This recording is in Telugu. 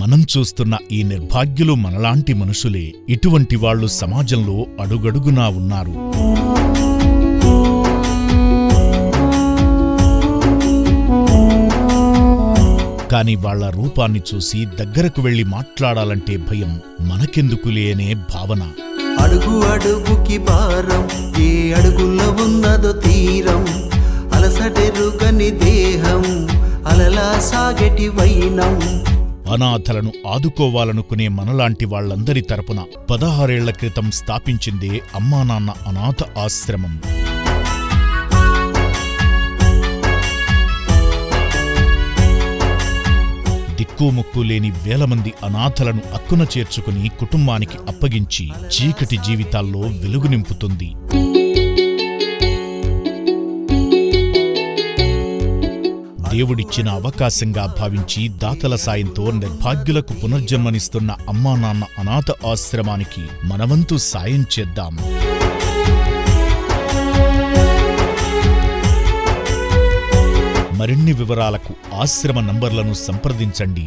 మనం చూస్తున్న ఈ నిర్భాగ్యులు మనలాంటి మనుషులే. ఇటువంటి వాళ్లు సమాజంలో అడుగడుగునా ఉన్నారు. కాని వాళ్ల రూపాన్ని చూసి దగ్గరకు వెళ్లి మాట్లాడాలంటే భయం. మనకెందుకులే అనే భావన. అడుగు అడుగుకి భారం, ఏ అడుగుల్లో ఉన్నదో తీరం, అలసటెరుగని దేహం, అలలా సాగటి వైనం. అనాథలను ఆదుకోవాలనుకునే మనలాంటి వాళ్లందరి తరపున 16 ఏళ్ల క్రితం స్థాపించిందే అమ్మానాన్న అనాథ ఆశ్రమం. దిక్కుముక్కు లేని వేల మంది అనాథలను అక్కున చేర్చుకుని కుటుంబానికి అప్పగించి చీకటి జీవితాల్లో వెలుగు నింపుతుంది. దేవుడిచ్చిన అవకాశంగా భావించి దాతల సాయంతో నిర్భాగ్యులకు పునర్జన్మనిస్తున్న అమ్మానాన్న అనాథ ఆశ్రమానికి మనవంతు సాయం చేద్దాం. మరిన్ని వివరాలకు ఆశ్రమ నంబర్లను సంప్రదించండి.